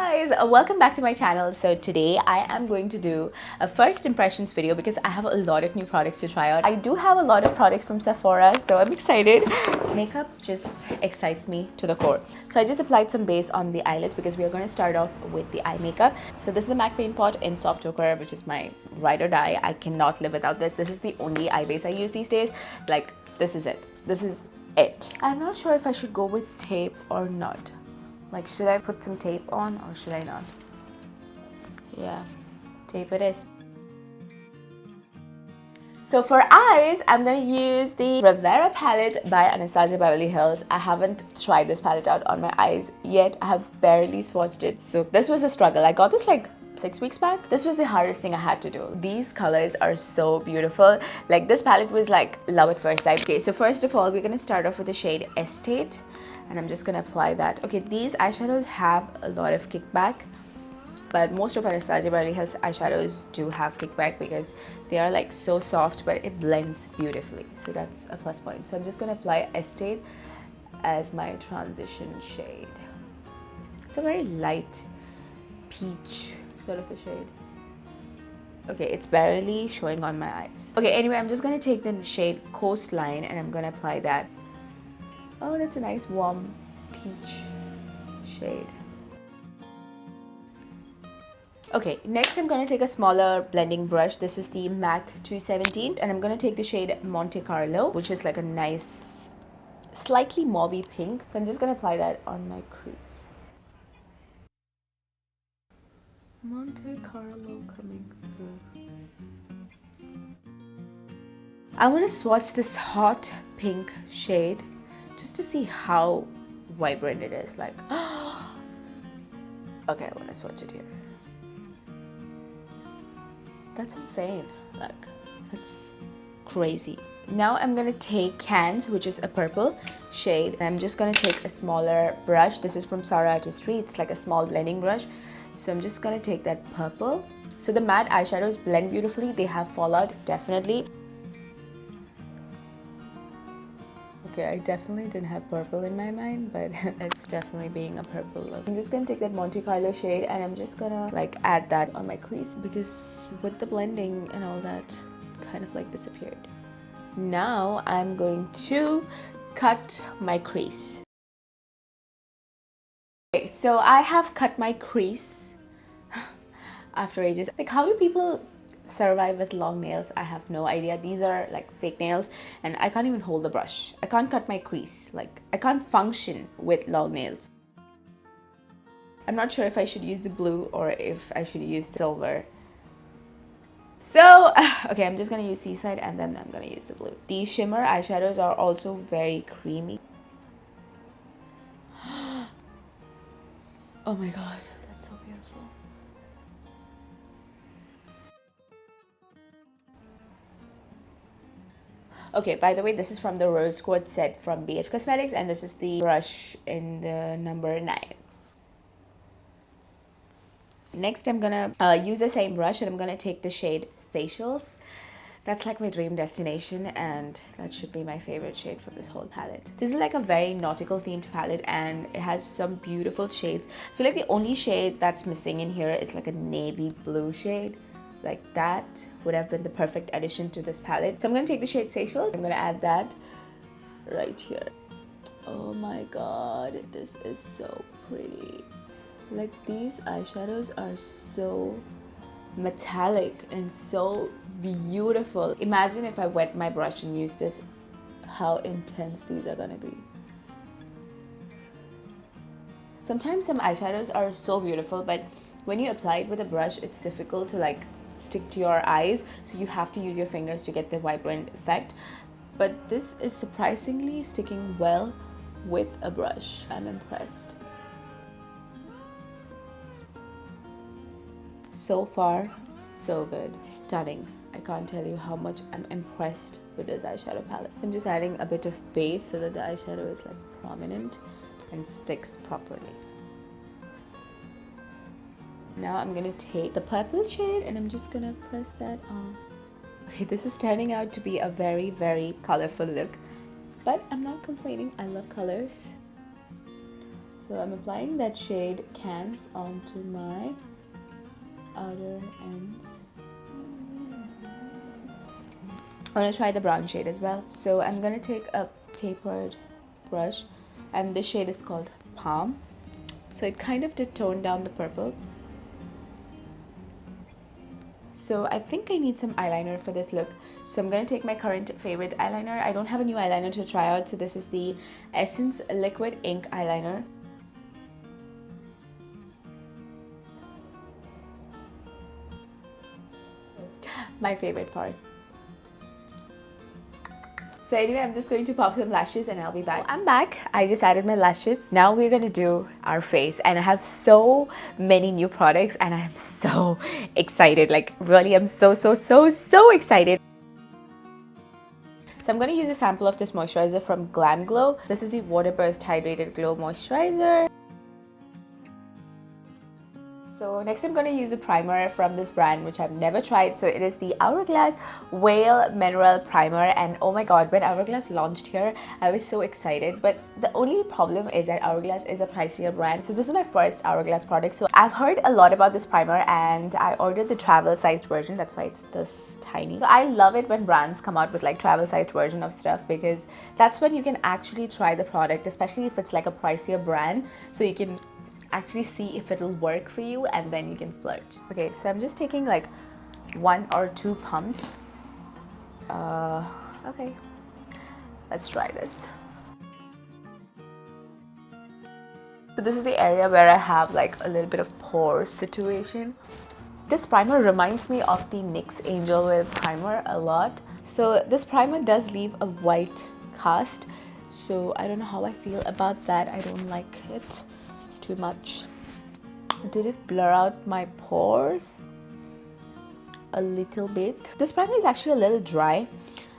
guys, welcome back to my channel. So today I am going to do a first impressions video because I have a lot of new products to try out. I do have a lot of products from Sephora, so I'm excited. Makeup just excites me to the core. So I just applied some base on the eyelids because we are going to start off with the eye makeup. So this is the MAC Paint Pot in Soft Ochre, which is my ride or die. I cannot live without this. This is the only eye base I use these days. Like, this is it. This is it. I'm not sure if I should go with tape or not. Like, should I put some tape on or should I not? Yeah, tape it is. So for eyes, I'm going to use the RIVIERA palette by Anastasia Beverly Hills. I haven't tried this palette out on my eyes yet. I have barely swatched it. So this was a struggle. I got this like 6 weeks back. This was the hardest thing I had to do. These colors are so beautiful. Like, this palette was like love at first sight. Okay, so first of all, we're going to start off with the shade Estate. And I'm just going to apply that. Okay, these eyeshadows have a lot of kickback, but most of Anastasia Beverly Hills eyeshadows do have kickback because they are like so soft, but it blends beautifully. So that's a plus point. So I'm just going to apply Estate as my transition shade. It's a very light peach sort of a shade. Okay, it's barely showing on my eyes. Okay, anyway, I'm just going to take the shade Coastline and I'm going to apply that. Oh, that's a nice warm peach shade. Okay, next I'm going to take a smaller blending brush. This is the MAC 217 and I'm going to take the shade Monte Carlo, which is like a nice, slightly mauvey pink. So I'm just going to apply that on my crease. Monte Carlo coming through. I want to swatch this hot pink shade just to see how vibrant it is. Like, okay, I want to swatch it here. That's insane. Like, that's crazy. Now I'm gonna take Cans, which is a purple shade. I'm just gonna take a smaller brush. This is from Sarah Artistry. It's like a small blending brush. So I'm just gonna take that purple. So the matte eyeshadows blend beautifully. They have fallout, definitely. Okay, I definitely didn't have purple in my mind, but it's definitely being a purple look. I'm just gonna take that Monte Carlo shade and I'm just gonna like add that on my crease because with the blending and all that kind of like disappeared. Now I'm going to cut my crease. Okay, so I have cut my crease after ages. Like, how do people survive with long nails? I have no idea. These are like fake nails and I can't even hold the brush. I can't cut my crease. Like, I can't function with long nails. I'm not sure if I should use the blue or if I should use silver. So, okay, I'm just gonna use Seaside and then I'm gonna use the blue. These shimmer eyeshadows are also very creamy. Oh my god, that's so beautiful. Okay, by the way, this is from the Rose Quartz set from BH Cosmetics and this is the brush in the number 9. So next, I'm gonna use the same brush and I'm gonna take the shade Seychelles. That's like my dream destination and that should be my favorite shade from this whole palette. This is like a very nautical themed palette and it has some beautiful shades. I feel like the only shade that's missing in here is like a navy blue shade. Like, that would have been the perfect addition to this palette. So I'm going to take the shade Seychelles. I'm going to add that right here. Oh my god, this is so pretty. Like, these eyeshadows are so metallic and so beautiful. Imagine if I wet my brush and use this, how intense these are going to be. Sometimes some eyeshadows are so beautiful, but when you apply it with a brush, it's difficult to like stick to your eyes, so you have to use your fingers to get the vibrant effect. But this is surprisingly sticking well with a brush. I'm impressed. So far, so good. Stunning. I can't tell you how much I'm impressed with this eyeshadow palette. I'm just adding a bit of base so that the eyeshadow is like prominent and sticks properly. Now I'm gonna take the purple shade and I'm just gonna press that on. Okay, this is turning out to be a very, very colorful look, but I'm not complaining. I love colors. So I'm applying that shade Cans onto my outer ends. I'm gonna try the brown shade as well. So I'm gonna take a tapered brush, and this shade is called Palm. So it kind of did tone down the purple. So I think I need some eyeliner for this look. So I'm gonna take my current favorite eyeliner. I don't have a new eyeliner to try out, so this is the Essence Liquid Ink Eyeliner. My favorite part. So anyway, I'm just going to pop some lashes and I'll be back. I'm back. I just added my lashes. Now we're gonna do our face, and I have so many new products and I'm so excited. Like really, I'm so excited. So I'm gonna use a sample of this moisturizer from Glam Glow. This is the Water Burst Hydrated Glow Moisturizer. So next I'm going to use a primer from this brand which I've never tried. So it is the Hourglass Whale Mineral Primer, and oh my god, when Hourglass launched here I was so excited, but the only problem is that Hourglass is a pricier brand. So this is my first Hourglass product, so I've heard a lot about this primer and I ordered the travel sized version. That's why it's this tiny. So I love it when brands come out with like travel sized version of stuff, because that's when you can actually try the product, especially if it's like a pricier brand, so you can actually see if it'll work for you and then you can splurge. Okay, so I'm just taking like 1 or 2 pumps. Okay, let's try this. So this is the area where I have like a little bit of pore situation. This primer reminds me of the NYX Angel Oil primer a lot. So this primer does leave a white cast, so I don't know how I feel about that. I don't like it too much. Did it blur out my pores a little bit? This primer is actually a little dry,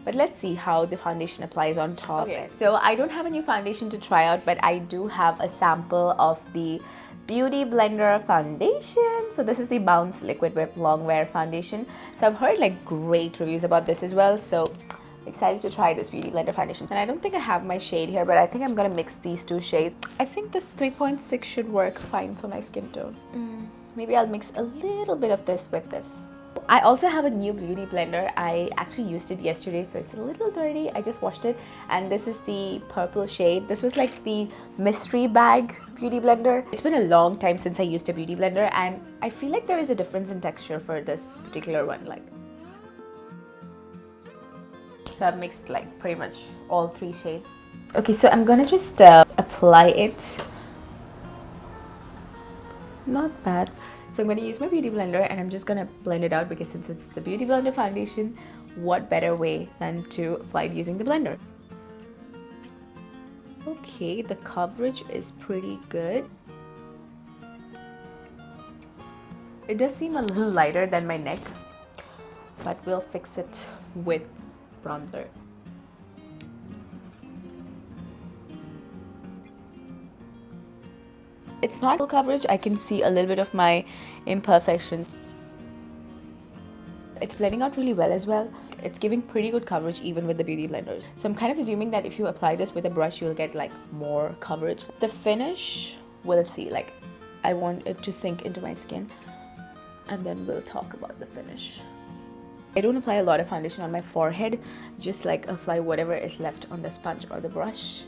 but let's see how the foundation applies on top. Okay, so I don't have a new foundation to try out, but I do have a sample of the Beauty Blender foundation. So this is the Bounce Liquid Whip Longwear foundation. So I've heard like great reviews about this as well, so excited to try this Beauty Blender foundation. And I don't think I have my shade here, but I think I'm gonna mix these two shades. I think this 3.6 should work fine for my skin tone. Maybe I'll mix a little bit of this with this. I also have a new Beauty Blender. I actually used it yesterday, so it's a little dirty. I just washed it, and this is the purple shade. This was like the mystery bag Beauty Blender. It's been a long time since I used a Beauty Blender, and I feel like there is a difference in texture for this particular one. Like, so I've mixed like pretty much all 3 shades. Okay, so I'm gonna just apply it. Not bad. So I'm gonna use my Beauty Blender and I'm just gonna blend it out, because since it's the Beauty Blender foundation, what better way than to apply it using the blender? Okay, the coverage is pretty good. It does seem a little lighter than my neck, but we'll fix it with bronzer. It's not full coverage. I can see a little bit of my imperfections. It's blending out really well as well. It's giving pretty good coverage even with the Beauty Blenders. So I'm kind of assuming that if you apply this with a brush, you'll get like more coverage. The finish, we'll see. Like, I want it to sink into my skin, and then we'll talk about the finish. I don't apply a lot of foundation on my forehead, just like apply whatever is left on the sponge or the brush,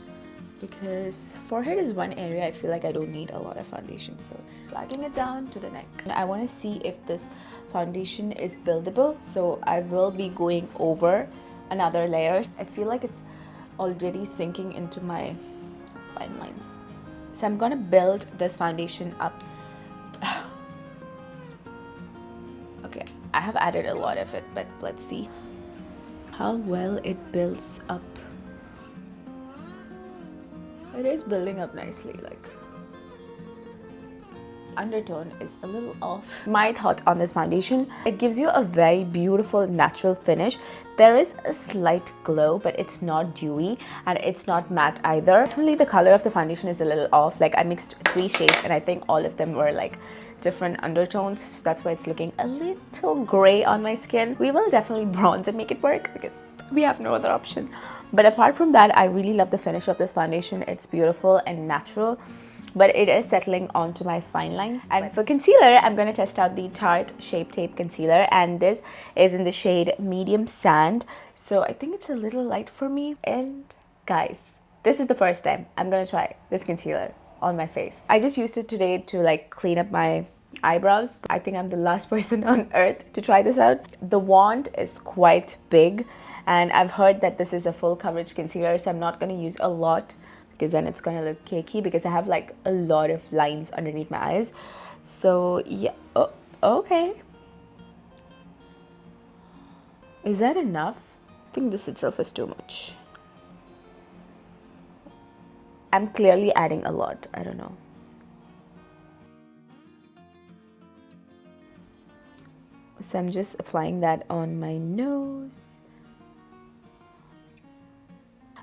because forehead is one area I feel like I don't need a lot of foundation. So dragging it down to the neck. I want to see if this foundation is buildable, so I will be going over another layer. I feel like it's already sinking into my fine lines, so I'm gonna build this foundation up. Okay, I have added a lot of it, but let's see how well it builds up. It is building up nicely. Like, undertone is a little off. My thoughts on this foundation: it gives you a very beautiful natural finish. There is a slight glow, but it's not dewy and it's not matte either. Definitely the color of the foundation is a little off. Like, I mixed 3 shades and I think all of them were like different undertones, so that's why it's looking a little gray on my skin. We will definitely bronze and make it work, because we have no other option. But apart from that, I really love the finish of this foundation. It's beautiful and natural. but it is settling onto my fine lines. And for concealer, I'm going to test out the Tarte Shape Tape Concealer, and this is in the shade Medium Sand. So I think it's a little light for me. And guys, this is the first time I'm going to try this concealer on my face. I just used it today to like clean up my eyebrows. I think I'm the last person on earth to try this out. The wand is quite big, and I've heard that this is a full coverage concealer, so I'm not going to use a lot because then it's going to look cakey, because I have like a lot of lines underneath my eyes. So yeah, oh, okay. Is that enough? I think this itself is too much. I'm clearly adding a lot. I don't know. So I'm just applying that on my nose.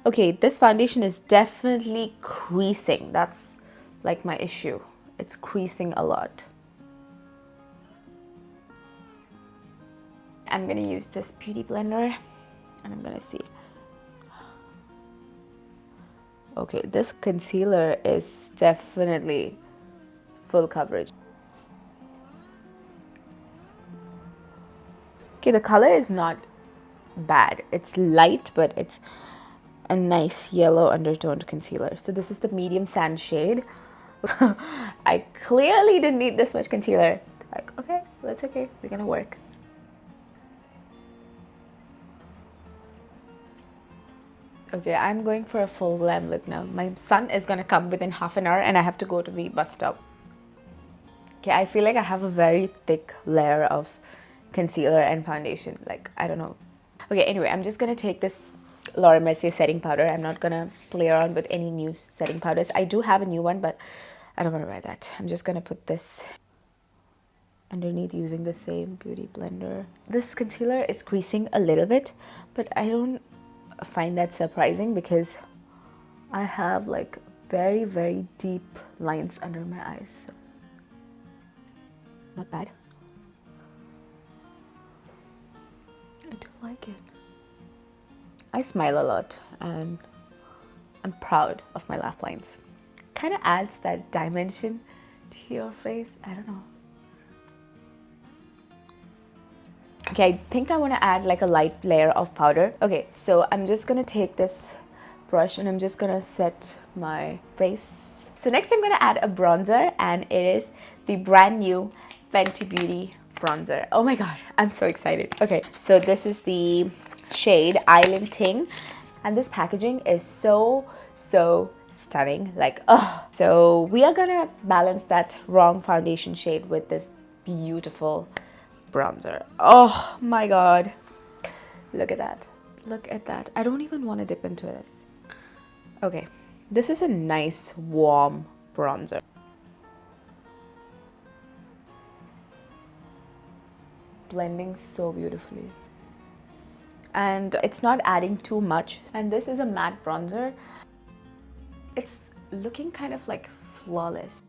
Okay, this foundation is definitely creasing. That's like my issue. It's creasing a lot. I'm gonna use this beauty blender and I'm gonna see. Okay, this concealer is definitely full coverage. Okay, the color is not bad. It's light, but it's a nice yellow undertoned concealer. So this is the Medium Sand shade. I clearly didn't need this much concealer. Like, okay, that's okay. We're gonna work. Okay, I'm going for a full glam look now. My son is gonna come within half an hour and I have to go to the bus stop. Okay, I feel like I have a very thick layer of concealer and foundation. Like, I don't know. Okay, anyway, I'm just gonna take this Laura Mercier setting powder. I'm not gonna play around with any new setting powders. I do have a new one, but I don't want to wear that. I'm just gonna put this underneath using the same beauty blender. This concealer is creasing a little bit, but I don't find that surprising because I have like very, very deep lines under my eyes. So not bad. I do like it. I smile a lot and I'm proud of my laugh lines. Kind of adds that dimension to your face. I don't know. Okay, I think I want to add like a light layer of powder. Okay, so I'm just going to take this brush and I'm just going to set my face. So next I'm going to add a bronzer, and it is the brand new Fenty Beauty bronzer. Oh my god, I'm so excited. Okay, so this is the shade Island Ting, and this packaging is so stunning. Like, oh. So we are gonna balance that wrong foundation shade with this beautiful bronzer. Oh my god, look at that, look at that. I don't even want to dip into this. Okay, this is a nice warm bronzer. Blending so beautifully, and it's not adding too much. And this is a matte bronzer. It's looking kind of like flawless.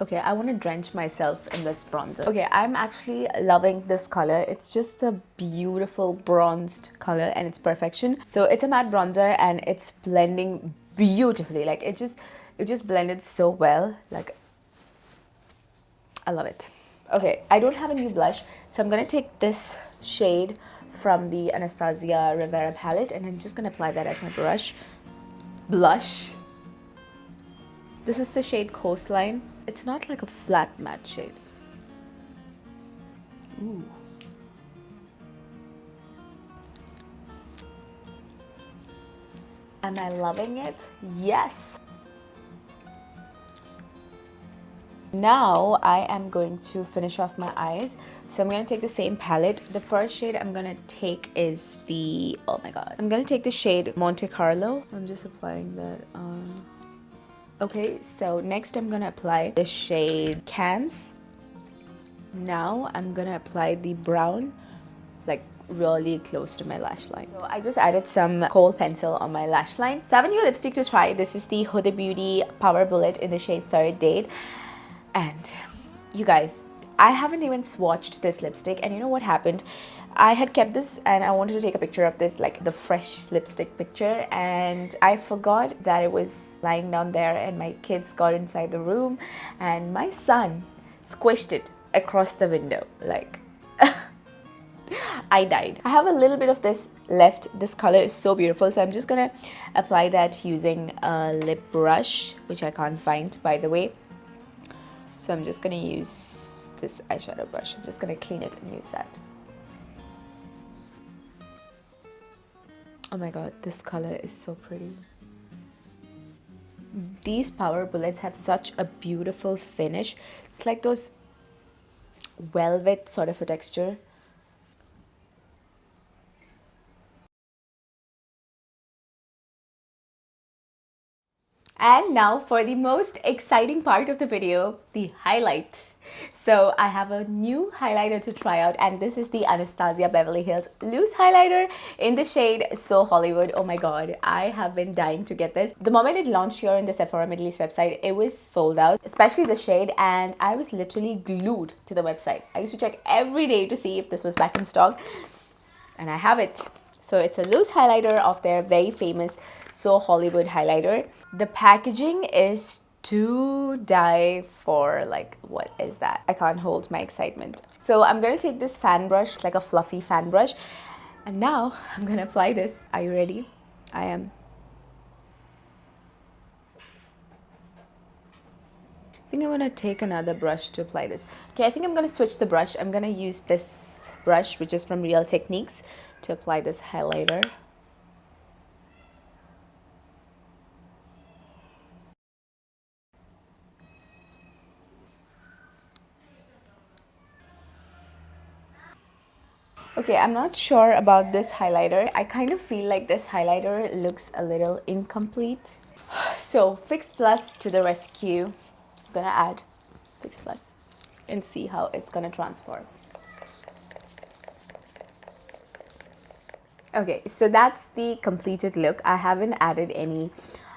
Okay, I want to drench myself in this bronzer. Okay, I'm actually loving this color. It's just a beautiful bronzed color and it's perfection. So it's a matte bronzer and it's blending beautifully. Like it just blended so well. Like, I love it. Okay, I don't have a new blush, so I'm gonna take this shade from the Anastasia Rivera palette and I'm just gonna apply that as my blush. This is the shade Coastline. It's not like a flat matte shade. Ooh. Am I loving it? Yes. Now I am going to finish off my eyes. So I'm going to take the same palette. The first shade I'm going to take is the, oh my god, I'm going to take the shade Monte Carlo. I'm just applying that on. Okay, so next I'm going to apply the shade Cannes. Now I'm going to apply the brown, like really close to my lash line. So I just added some kohl pencil on my lash line. So I have a new lipstick to try. This is the Huda Beauty Power Bullet in the shade Third Date. And you guys, I haven't even swatched this lipstick, and you know what happened? I had kept this and I wanted to take a picture of this, like the fresh lipstick picture, and I forgot that it was lying down there, and my kids got inside the room and my son squished it across the window. Like, I died. I have a little bit of this left. This color is so beautiful, so I'm just gonna apply that using a lip brush, which I can't find, by the way. So I'm just gonna use this eyeshadow brush. I'm just gonna clean it and use that. Oh my god, this color is so pretty. These power bullets have such a beautiful finish. It's like those velvet sort of a texture. And now for the most exciting part of the video, the highlight. So I have a new highlighter to try out, and this is the Anastasia Beverly Hills loose highlighter in the shade So Hollywood. Oh my god, I have been dying to get this. The moment it launched here in the Sephora Middle East website, it was sold out, especially the shade, and I was literally glued to the website. I used to check every day to see if this was back in stock, and I have it. So it's a loose highlighter of their very famous So Hollywood highlighter. The packaging is to die for. Like, what is that? I can't hold my excitement. So I'm gonna take this fan brush, it's like a fluffy fan brush, and now I'm gonna apply this. Are you ready? I am. I think I'm gonna take another brush to apply this. Okay, I think I'm gonna switch the brush. I'm gonna use this brush, which is from Real Techniques, to apply this highlighter. Okay, I'm not sure about this highlighter. I kind of feel like this highlighter looks a little incomplete. So Fix Plus to the rescue. I'm gonna add Fix Plus and see how it's gonna transform. Okay, so that's the completed look. I haven't added any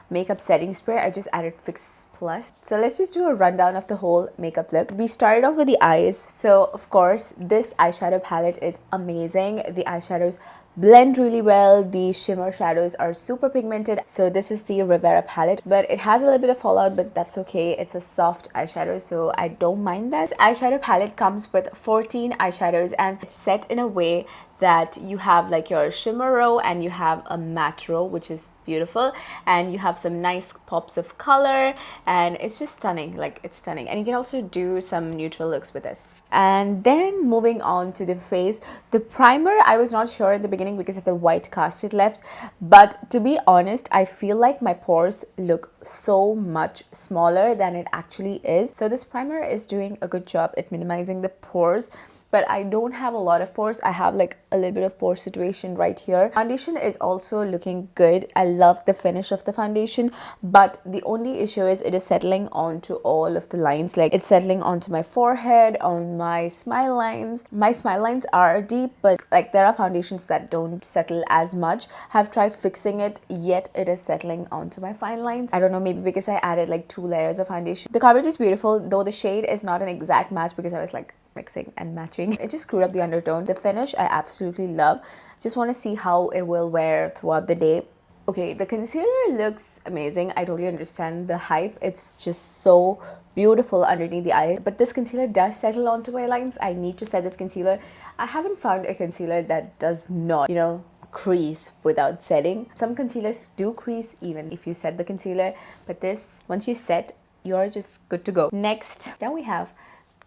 makeup setting spray. I just added Fix Plus. So let's just do a rundown of the whole makeup look. We started off with the eyes. So of course, this eyeshadow palette is amazing. The eyeshadows blend really well. The shimmer shadows are super pigmented. So this is the Rivera palette, but it has a little bit of fallout, but that's okay. It's a soft eyeshadow, so I don't mind that. This eyeshadow palette comes with 14 eyeshadows, and it's set in a way that you have like your shimmer row and you have a matte row, which is beautiful, and you have some nice pops of color, and it's just stunning. Like, it's stunning. And you can also do some neutral looks with this. And then moving on to the face, the primer, I was not sure at the beginning because of the white cast it left, but to be honest, I feel like my pores look so much smaller than it actually is. So this primer is doing a good job at minimizing the pores, but I don't have a lot of pores. I have like a little bit of pore situation right here. Foundation is also looking good. I love the finish of the foundation, but the only issue is it is settling onto all of the lines. Like, it's settling onto my forehead, on my smile lines. My smile lines are deep, but like there are foundations that don't settle as much. I've tried fixing it, yet it is settling onto my fine lines. I don't know, maybe because I added like 2 layers of foundation. The coverage is beautiful, though the shade is not an exact match because I was like mixing and matching. It just screwed up the undertone. The finish I absolutely love. Just want to see how it will wear throughout the day. Okay, the concealer looks amazing. I totally understand the hype. It's just so beautiful underneath the eye. But this concealer does settle onto my lines. I need to set this concealer. I haven't found a concealer that does not, you know, crease without setting. Some concealers do crease even if you set the concealer, but this, once you set, you're just good to go. Next, then we have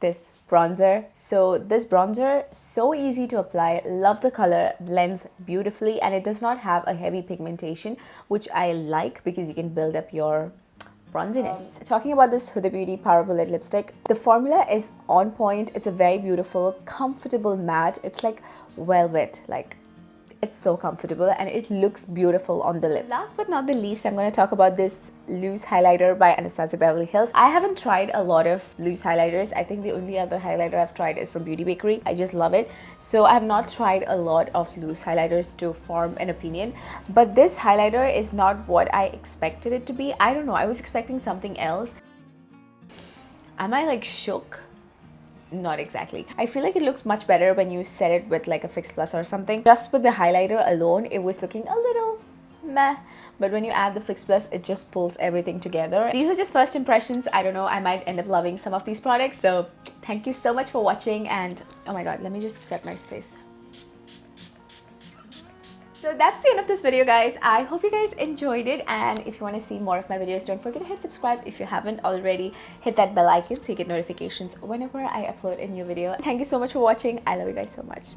this bronzer. So this bronzer, so easy to apply. Love the color, blends beautifully, and it does not have a heavy pigmentation, which I like because you can build up your bronziness. Talking about this Huda Beauty Power Bullet lipstick, the formula is on point. It's a very beautiful, comfortable matte. It's like velvet, like it's so comfortable and it looks beautiful on the lips. Last but not the least, I'm going to talk about this loose highlighter by Anastasia Beverly Hills. I haven't tried a lot of loose highlighters. I think the only other highlighter I've tried is from Beauty Bakery. I just love it. So I have not tried a lot of loose highlighters to form an opinion. But this highlighter is not what I expected it to be. I don't know. I was expecting something else. Am I like shook? not exactly. I feel like it looks much better when you set it with like a Fix Plus or something. Just with the highlighter alone, it was looking a little meh, but when you add the Fix Plus, it just pulls everything together. These are just first impressions. I don't know, I might end up loving some of these products. So thank you so much for watching, and oh my god, let me just set my face. So that's the end of this video, guys. I hope you guys enjoyed it, and if you want to see more of my videos, don't forget to hit subscribe if you haven't already. Hit that bell icon so you get notifications whenever I upload a new video. Thank you so much for watching. I love you guys so much.